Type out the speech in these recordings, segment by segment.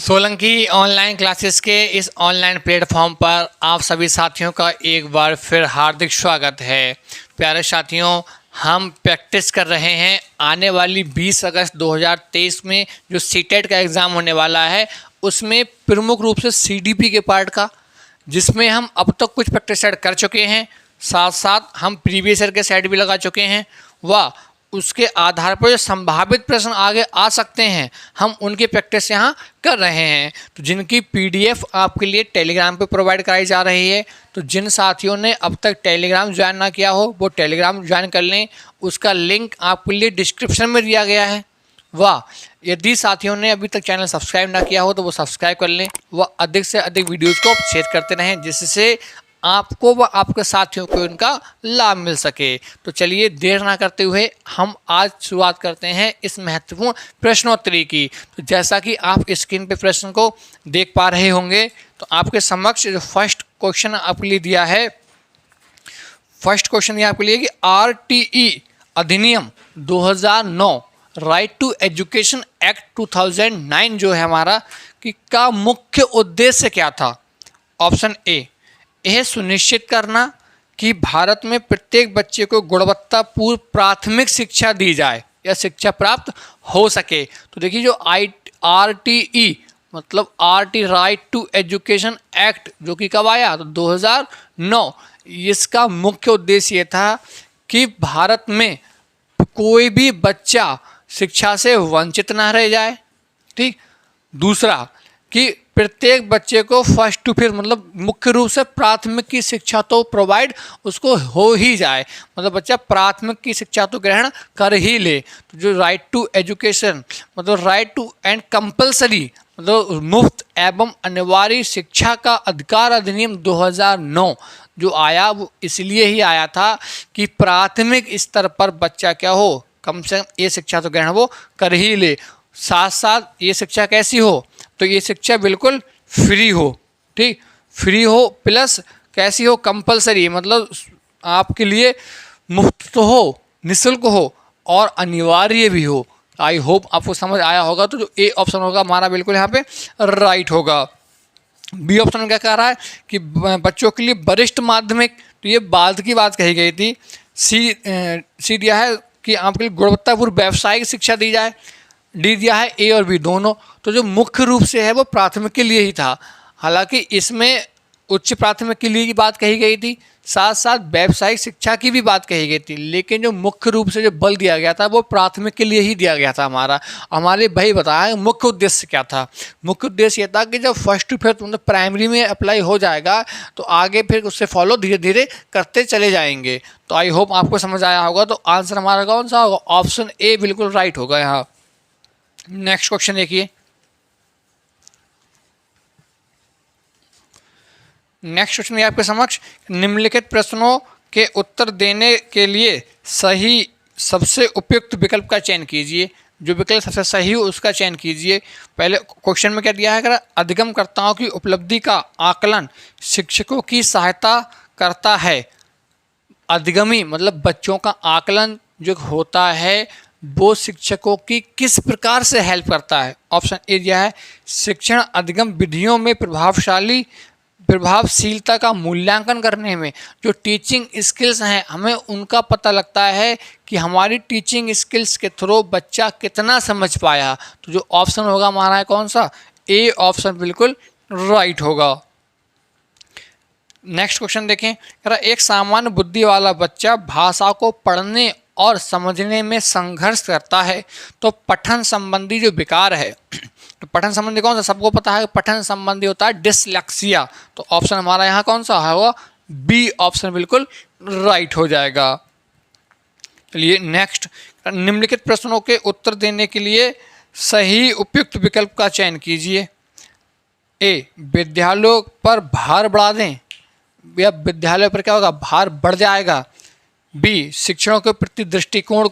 Solanki online classes के इस online platform पर आप सभी साथियों का एक बार फिर हार्दिक स्वागत है। प्यारे साथियों, हम प्रैक्टिस कर रहे हैं आने वाली 20 अगस्त 2023 में जो सीटेट का एग्ज़ाम होने वाला है, उसमें प्रमुख रूप से सीडीपी के पार्ट का, जिसमें हम अब तक कुछ प्रैक्टिस सेट कर चुके हैं, साथ साथ हम प्रीवियस ईयर के सेट भी लगा चुके हैं व उसके आधार पर जो संभावित प्रश्न आगे आ सकते हैं हम उनकी प्रैक्टिस यहाँ कर रहे हैं। तो जिनकी पीडीएफ आपके लिए टेलीग्राम पे प्रोवाइड कराई जा रही है, तो जिन साथियों ने अब तक टेलीग्राम ज्वाइन ना किया हो वो टेलीग्राम ज्वाइन कर लें। उसका लिंक आपके लिए डिस्क्रिप्शन में दिया गया है। वाह, यदि साथियों ने अभी तक चैनल सब्सक्राइब ना किया हो तो वो सब्सक्राइब कर लें व अधिक से अधिक वीडियोज़ को शेयर करते रहें, जिससे आपको व आपके साथियों को इनका लाभ मिल सके। तो चलिए देर ना करते हुए हम आज शुरुआत करते हैं इस महत्वपूर्ण प्रश्नोत्तरी की। तो जैसा कि आप स्क्रीन पे प्रश्न को देख पा रहे होंगे, तो आपके समक्ष जो फर्स्ट क्वेश्चन आपके लिए दिया है, फर्स्ट क्वेश्चन ये आपके लिए कि आरटीई अधिनियम 2009 राइट टू एजुकेशन एक्ट 2009 जो है हमारा कि का मुख्य उद्देश्य क्या था। ऑप्शन ए, यह सुनिश्चित करना कि भारत में प्रत्येक बच्चे को गुणवत्तापूर्ण प्राथमिक शिक्षा दी जाए या शिक्षा प्राप्त हो सके। तो देखिए जो आरटीई मतलब RT right to education act जो कि कब आया तो 2009, इसका मुख्य उद्देश्य ये था कि भारत में कोई भी बच्चा शिक्षा से वंचित ना रह जाए। ठीक। दूसरा कि प्रत्येक बच्चे को फर्स्ट टू फिफ्थ मतलब मुख्य रूप से प्राथमिक की शिक्षा तो प्रोवाइड उसको हो ही जाए, मतलब बच्चा प्राथमिक की शिक्षा तो ग्रहण कर ही ले। तो जो राइट टू एजुकेशन मतलब राइट टू एंड कंपलसरी मतलब मुफ्त एवं अनिवार्य शिक्षा का अधिकार अधिनियम 2009 जो आया वो इसलिए ही आया था कि प्राथमिक स्तर पर बच्चा क्या हो, कम से कम ये शिक्षा तो ग्रहण वो कर ही ले। साथ साथ ये शिक्षा कैसी हो, तो ये शिक्षा बिल्कुल फ्री हो। ठीक, फ्री हो प्लस कैसी हो, कंपलसरी मतलब आपके लिए मुफ्त तो हो, निःशुल्क हो और अनिवार्य भी हो। आई होप आपको समझ आया होगा। तो जो ए ऑप्शन होगा हमारा बिल्कुल यहाँ पे राइट होगा। बी ऑप्शन में क्या कह रहा है कि बच्चों के लिए वरिष्ठ माध्यमिक, तो ये बाद की बात कही गई थी। सी दिया है कि आपके लिए गुणवत्तापूर्ण व्यावसायिक शिक्षा दी जाए। डी दिया है ए और बी दोनों। तो जो मुख्य रूप से है वो प्राथमिक के लिए ही था, हालांकि इसमें उच्च प्राथमिक के लिए की बात कही गई थी, साथ साथ व्यावसायिक शिक्षा की भी बात कही गई थी, लेकिन जो मुख्य रूप से जो बल दिया गया था वो प्राथमिक के लिए ही दिया गया था। हमारे भाई बताया मुख्य उद्देश्य क्या था। मुख्य उद्देश्य ये था कि जब फर्स्ट टू फिफ्थ मतलब प्राइमरी में अप्लाई हो जाएगा तो आगे फिर उससे फॉलो धीरे धीरे करते चले जाएंगे। तो आई होप आपको समझ आया होगा। तो आंसर हमारा कौन सा होगा, ऑप्शन ए बिल्कुल राइट होगा यहाँ। नेक्स्ट क्वेश्चन देखिए। नेक्स्ट क्वेश्चन ये आपके समक्ष निम्नलिखित प्रश्नों के उत्तर देने के लिए सही सबसे उपयुक्त विकल्प का चयन कीजिए। जो विकल्प सबसे सही हो उसका चयन कीजिए। पहले क्वेश्चन में क्या दिया है, अगर अधिगमकर्ताओं की उपलब्धि का आकलन शिक्षकों की सहायता करता है। अधिगमी मतलब बच्चों का आकलन जो होता है वो शिक्षकों की किस प्रकार से हेल्प करता है। ऑप्शन ए दिया है शिक्षण अधिगम विधियों में प्रभावशीलता का मूल्यांकन करने में जो टीचिंग स्किल्स हैं हमें उनका पता लगता है कि हमारी टीचिंग स्किल्स के थ्रू बच्चा कितना समझ पाया। तो जो ऑप्शन होगा हमारा है कौन सा, ए ऑप्शन बिल्कुल राइट होगा। नेक्स्ट क्वेश्चन देखें, एक सामान्य बुद्धि वाला बच्चा भाषा को पढ़ने और समझने में संघर्ष करता है तो पठन संबंधी जो विकार है, तो पठन संबंधी कौन सा, सबको पता है पठन संबंधी होता है डिसलेक्सिया। तो ऑप्शन हमारा यहाँ कौन सा होगा, बी ऑप्शन बिल्कुल राइट हो जाएगा। चलिए नेक्स्ट, निम्नलिखित प्रश्नों के उत्तर देने के लिए सही उपयुक्त विकल्प का चयन कीजिए। ए, विद्यालयों पर भार बढ़ा दें या विद्यालय पर क्या होगा, भार बढ़ जाएगा। बी, शिक्षकों के प्रति दृष्टिकोण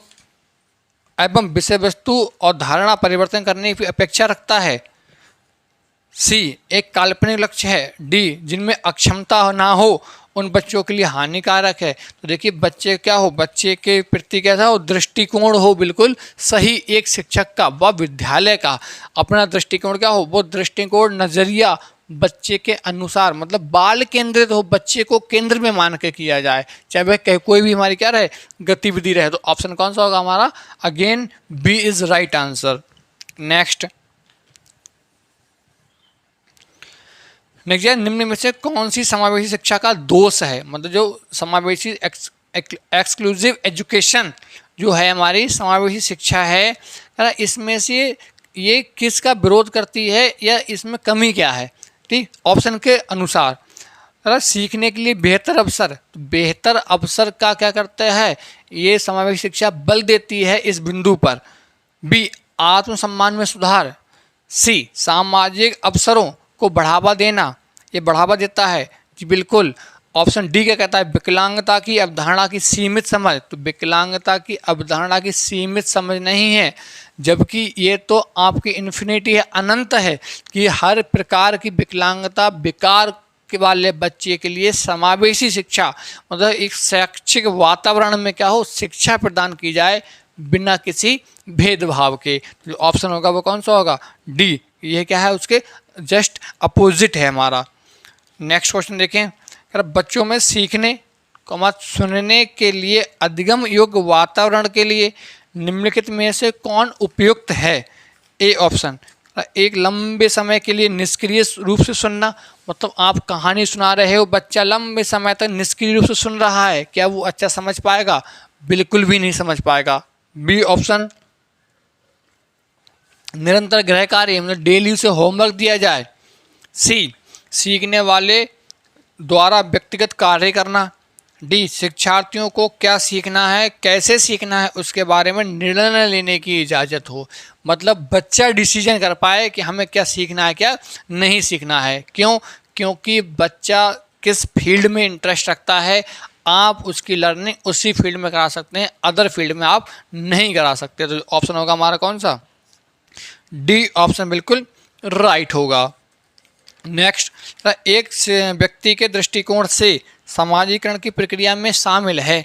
एवं विषय वस्तु और धारणा परिवर्तन करने की अपेक्षा रखता है। सी, एक काल्पनिक लक्ष्य है। डी, जिनमें अक्षमता ना हो उन बच्चों के लिए हानिकारक है। तो देखिए बच्चे क्या हो, बच्चे के प्रति कैसा हो, दृष्टिकोण हो बिल्कुल सही एक शिक्षक का व विद्यालय का अपना दृष्टिकोण क्या हो, वो दृष्टिकोण नज़रिया बच्चे के अनुसार मतलब बाल केंद्रित हो, बच्चे को केंद्र में मान के किया जाए, चाहे वह कोई भी हमारी क्या रहे गतिविधि रहे। तो ऑप्शन कौन सा होगा हमारा, again B is right answer. Next निम्न में से कौन सी समावेशी शिक्षा का दोष है, मतलब जो समावेशी एक्सक्लूसिव एजुकेशन जो है हमारी समावेशी शिक्षा है, इसमें से ये किसका विरोध करती है या इसमें कमी क्या है। ठीक, ऑप्शन के अनुसार सीखने के लिए बेहतर अवसर, तो बेहतर अवसर का क्या करता है ये समावेशी शिक्षा बल देती है इस बिंदु पर। बी आत्मसम्मान में सुधार, सी सामाजिक अवसरों को बढ़ावा देना, ये बढ़ावा देता है जी बिल्कुल। ऑप्शन डी क्या कहता है, विकलांगता की अवधारणा की सीमित समझ, तो विकलांगता की अवधारणा की सीमित समझ नहीं है, जबकि ये तो आपकी इन्फिनिटी है, अनंत है कि हर प्रकार की विकलांगता विकार के वाले बच्चे के लिए समावेशी शिक्षा मतलब एक शैक्षिक वातावरण में क्या हो शिक्षा प्रदान की जाए बिना किसी भेदभाव के। जो ऑप्शन होगा वो कौन सा होगा, डी, ये क्या है उसके जस्ट अपोजिट है हमारा। नेक्स्ट क्वेश्चन देखें, अगर बच्चों में सीखने सुनने के लिए अधिगम योग्य वातावरण के लिए निम्नलिखित में से कौन उपयुक्त है। ए ऑप्शन, एक लंबे समय के लिए निष्क्रिय रूप से सुनना, मतलब आप कहानी सुना रहे हो, बच्चा लंबे समय तक निष्क्रिय रूप से सुन रहा है, क्या वो अच्छा समझ पाएगा, बिल्कुल भी नहीं समझ पाएगा। बी ऑप्शन, निरंतर गृह कार्य मतलब डेली उसे होमवर्क दिया जाए। सी सीखने वाले द्वारा व्यक्तिगत कार्य करना। डी शिक्षार्थियों को क्या सीखना है कैसे सीखना है उसके बारे में निर्णय लेने की इजाज़त हो, मतलब बच्चा डिसीजन कर पाए कि हमें क्या सीखना है क्या नहीं सीखना है। क्यों, क्योंकि बच्चा किस फील्ड में इंटरेस्ट रखता है आप उसकी लर्निंग उसी फील्ड में करा सकते हैं, अदर फील्ड में आप नहीं करा सकते। तो ऑप्शन होगा हमारा कौन सा, डी ऑप्शन बिल्कुल राइट होगा। नेक्स्ट, एक व्यक्ति के दृष्टिकोण से सामाजिकरण की प्रक्रिया में शामिल है।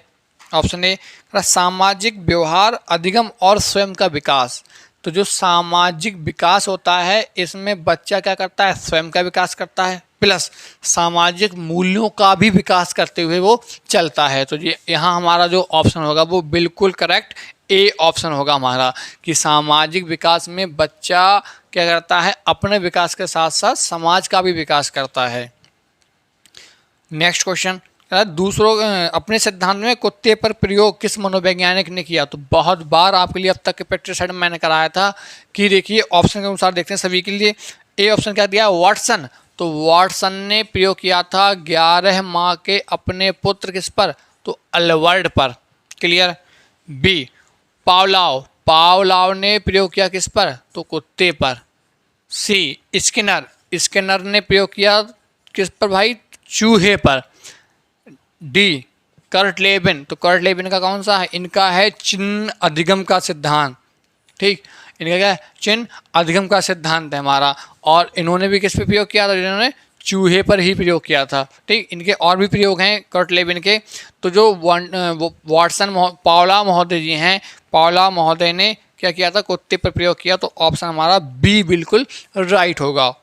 ऑप्शन ए सामाजिक व्यवहार अधिगम और स्वयं का विकास, तो जो सामाजिक विकास होता है इसमें बच्चा क्या करता है स्वयं का विकास करता है प्लस सामाजिक मूल्यों का भी विकास करते हुए वो चलता है। तो ये यहाँ हमारा जो ऑप्शन होगा वो बिल्कुल करेक्ट ए ऑप्शन होगा हमारा कि सामाजिक विकास में बच्चा क्या करता है अपने विकास के साथ साथ समाज का भी विकास करता है। नेक्स्ट क्वेश्चन, दूसरों अपने सिद्धांत में कुत्ते पर प्रयोग किस मनोवैज्ञानिक ने किया। तो बहुत बार आपके लिए अब तक के प्रैक्टिस सेट में मैंने कराया था कि देखिए ऑप्शन के अनुसार देखते हैं सभी के लिए। ए ऑप्शन क्या दिया, वाटसन, तो वाटसन ने प्रयोग किया था 11 माह के अपने पुत्र किस पर, तो अल्बर्ट पर, क्लियर। बी पावलाव, पावलाव ने प्रयोग किया किस पर, तो कुत्ते पर। सी स्किनर, स्किनर ने प्रयोग किया किस पर भाई, चूहे पर। डी कर्ट लेविन, तो कर्ट लेविन का कौन सा है, इनका है चिन्ह अधिगम का सिद्धांत। ठीक, इनका क्या है चिन्ह अधिगम का सिद्धांत है हमारा, और इन्होंने भी किस पे प्रयोग किया था, इन्होंने चूहे पर ही प्रयोग किया था। ठीक, इनके और भी प्रयोग हैं कर्ट लेविन के। तो जो वाटसन पावला महोदय जी हैं, पावला महोदय ने क्या किया था, कुत्ते पर प्रयोग किया। तो ऑप्शन हमारा बी बिल्कुल राइट होगा।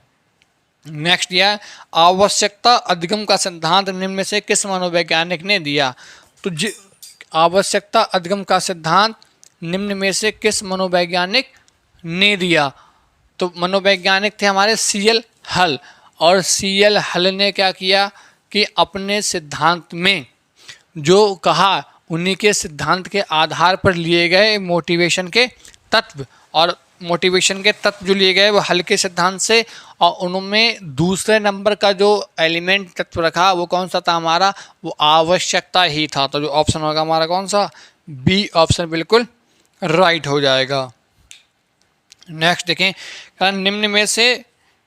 नेक्स्ट दिया आवश्यकता अधिगम का सिद्धांत निम्न में से किस मनोवैज्ञानिक ने दिया। तो आवश्यकता अधिगम का सिद्धांत निम्न में से किस मनोवैज्ञानिक ने दिया। तो मनोवैज्ञानिक थे हमारे CL हल, और CL हल ने क्या किया कि अपने सिद्धांत में जो कहा उन्हीं के सिद्धांत के आधार पर लिए गए मोटिवेशन के तत्व, और मोटिवेशन के तत्व जो लिए गए वो हल के सिद्धांत से, और उनमें दूसरे नंबर का जो एलिमेंट तत्व रखा वो कौन सा था हमारा, वो आवश्यकता ही था। तो जो ऑप्शन होगा हमारा कौन सा, बी ऑप्शन बिल्कुल राइट हो जाएगा। नेक्स्ट देखें, निम्न में से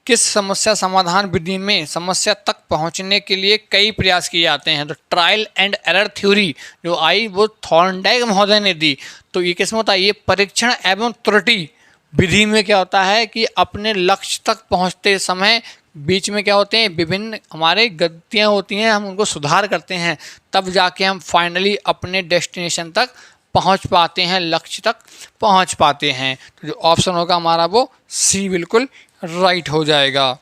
किस समस्या समाधान विधि में समस्या तक पहुंचने के लिए कई प्रयास किए जाते हैं। तो ट्रायल एंड एरर थ्योरी जो आई वो थॉर्नडाइक महोदय ने दी। तो ये किसमें होता है, ये परीक्षण एवं त्रुटि विधि में क्या होता है कि अपने लक्ष्य तक पहुंचते समय बीच में क्या होते हैं, विभिन्न हमारे गलतियाँ होती हैं, हम उनको सुधार करते हैं, तब जाके हम फाइनली अपने डेस्टिनेशन तक पहुंच पाते हैं, लक्ष्य तक पहुंच पाते हैं। तो जो ऑप्शन होगा हमारा वो सी बिल्कुल राइट हो जाएगा।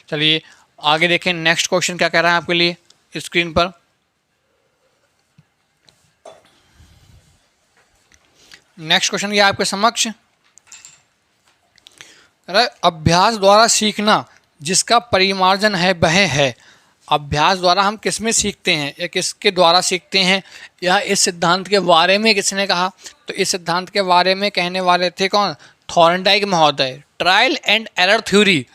चलिए आगे देखें, नेक्स्ट क्वेश्चन क्या कह रहा है आपके लिए स्क्रीन पर। नेक्स्ट क्वेश्चन ये आपके समक्ष, अभ्यास द्वारा सीखना जिसका परिमार्जन है वह है। अभ्यास द्वारा हम किस में सीखते हैं या किसके द्वारा सीखते हैं, या इस सिद्धांत के बारे में किसने कहा? तो इस सिद्धांत के बारे में कहने वाले थे कौन? थॉर्नडाइक महोदय। Trial and error theory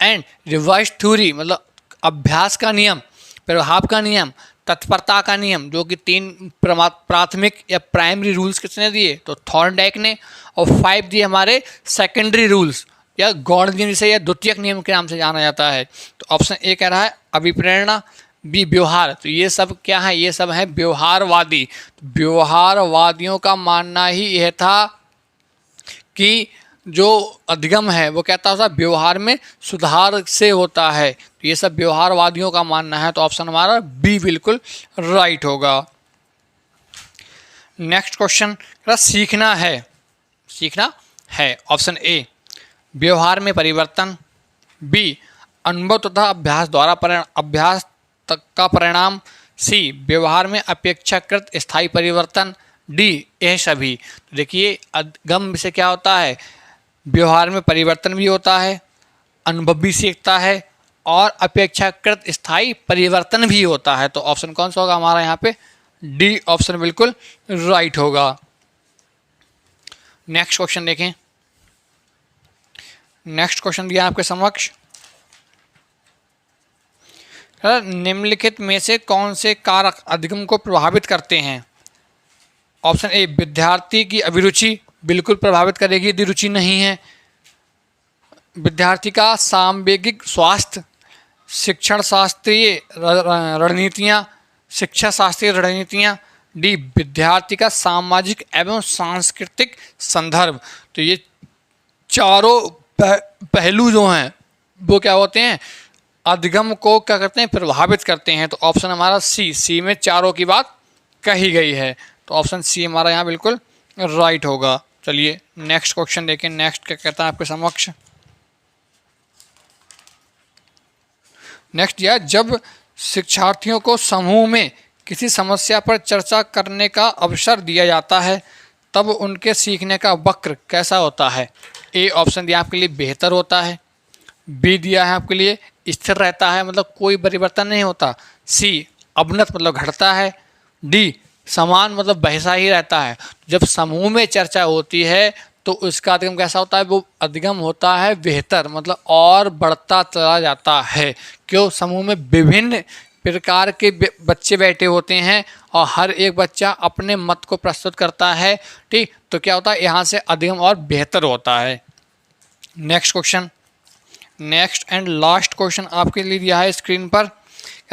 and reverse theory, मतलब अभ्यास का नियम, प्रभाव का नियम, तत्परता का नियम, जो कि 3 प्राथमिक या प्राइमरी रूल्स किसने दिए? तो थॉर्नडाइक ने। और 5 दिए हमारे सेकेंडरी रूल्स या गौण नियम, जिसे या द्वितीयक नियम के नाम से जाना जाता है। तो ऑप्शन ए कह रहा है अभिप्रेरणा, बी व्यवहार। तो ये सब क्या है? ये सब है व्यवहारवादी। तो व्यवहारवादियों का मानना ही यह था कि जो अधिगम है वो कहता है व्यवहार में सुधार से होता है। तो ये सब व्यवहारवादियों का मानना है। तो ऑप्शन हमारा बी बिल्कुल राइट होगा। नेक्स्ट क्वेश्चन, सीखना है, सीखना है। ऑप्शन ए व्यवहार में परिवर्तन, बी अनुभव तथा अभ्यास द्वारा अभ्यास तक का परिणाम, सी व्यवहार में अपेक्षाकृत स्थायी परिवर्तन, डी यह सभी। तो देखिए अधिगम से क्या होता है? व्यवहार में परिवर्तन भी होता है, अनुभव भी सीखता है और अपेक्षाकृत स्थायी परिवर्तन भी होता है। तो ऑप्शन कौन सा होगा हमारा यहाँ पे? डी ऑप्शन बिल्कुल राइट होगा। नेक्स्ट क्वेश्चन देखें। नेक्स्ट क्वेश्चन दिया आपके समक्ष, निम्नलिखित में से कौन से कारक अधिगम को प्रभावित करते हैं? ऑप्शन ए विद्यार्थी की अभिरुचि बिल्कुल प्रभावित करेगी यदि रुचि नहीं है, विद्यार्थी का सामवेगिक स्वास्थ्य, शिक्षण शास्त्रीय रणनीतियाँ, शिक्षा शास्त्रीय रणनीतियाँ, डी विद्यार्थी का सामाजिक एवं सांस्कृतिक संदर्भ। तो ये चारों पहलू जो हैं वो क्या होते हैं? अधिगम को क्या करते हैं? प्रभावित करते हैं। तो ऑप्शन हमारा सी में चारों की बात कही गई है। तो ऑप्शन सी हमारा यहाँ बिल्कुल राइट होगा। चलिए नेक्स्ट क्वेश्चन देखें। नेक्स्ट क्या कहता है आपके समक्ष? नेक्स्ट यह, जब शिक्षार्थियों को समूह में किसी समस्या पर चर्चा करने का अवसर दिया जाता है तब उनके सीखने का वक्र कैसा होता है? ए ऑप्शन दिया आपके लिए बेहतर होता है, बी दिया है आपके लिए स्थिर रहता है, मतलब कोई परिवर्तन नहीं होता, सी अवनत मतलब घटता है, डी समान मतलब वैसा ही रहता है। जब समूह में चर्चा होती है तो उसका अधिगम कैसा होता है? वो अधिगम होता है बेहतर, मतलब और बढ़ता चला जाता है। क्यों? समूह में विभिन्न प्रकार के बच्चे बैठे होते हैं और हर एक बच्चा अपने मत को प्रस्तुत करता है, ठीक। तो क्या होता है? यहाँ से अधिगम और बेहतर होता है। Next question, next and last question आपके लिए दिया है स्क्रीन पर।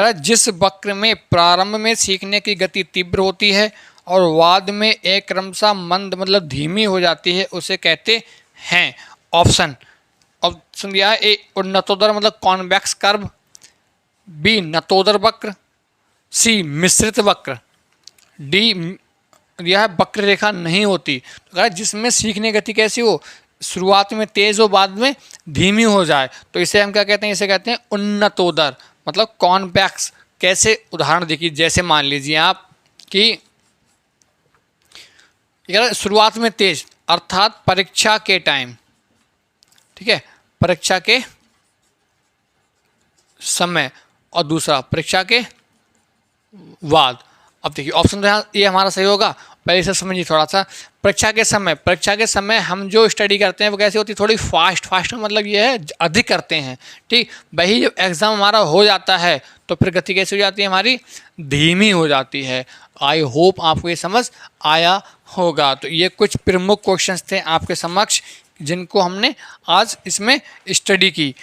जिस वक्र में प्रारंभ में सीखने की गति तीव्र होती है और बाद में एक क्रमशः मंद मतलब धीमी हो जाती है उसे कहते हैं। ऑप्शन दिया है ए उन्नतोदर मतलब कॉन्वेक्स कर्व, बी नतोदर वक्र, सी मिश्रित वक्र, डी यह वक्र रेखा नहीं होती। तो जिसमें सीखने गति कैसी हो? शुरुआत में तेज हो बाद में धीमी हो जाए, तो इसे हम क्या कहते हैं? इसे कहते हैं उन्नतोदर मतलब कॉन्वेक्स। कैसे? उदाहरण देखिए, जैसे मान लीजिए आप कि शुरुआत में तेज अर्थात परीक्षा के टाइम, ठीक है, परीक्षा के समय, और दूसरा परीक्षा के बाद। अब देखिए ऑप्शन ये हमारा सही होगा। पहले से समझिए थोड़ा सा। परीक्षा के समय हम जो स्टडी करते हैं वो कैसी होती है? थोड़ी फास्ट मतलब ये है अधिक करते हैं, ठीक। वही जब एग्ज़ाम हमारा हो जाता है तो फिर गति कैसी हो जाती है? हमारी धीमी हो जाती है। आई होप आपको ये समझ आया होगा। तो ये कुछ प्रमुख क्वेश्चंस थे आपके समक्ष जिनको हमने आज इसमें स्टडी की।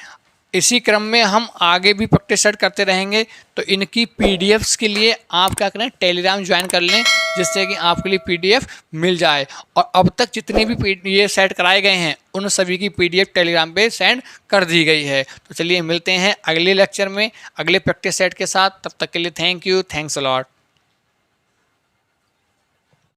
इसी क्रम में हम आगे भी प्रैक्टिस सेट करते रहेंगे। तो इनकी पीडीएफ्स के लिए आप क्या करें, टेलीग्राम ज्वाइन कर लें, जिससे कि आपके लिए पीडीएफ मिल जाए। और अब तक जितने भी ये सेट कराए गए हैं उन सभी की पीडीएफ टेलीग्राम पे सेंड कर दी गई है। तो चलिए मिलते हैं अगले लेक्चर में अगले प्रैक्टिस सेट के साथ। तब तक के लिए thank you, thanks a lot.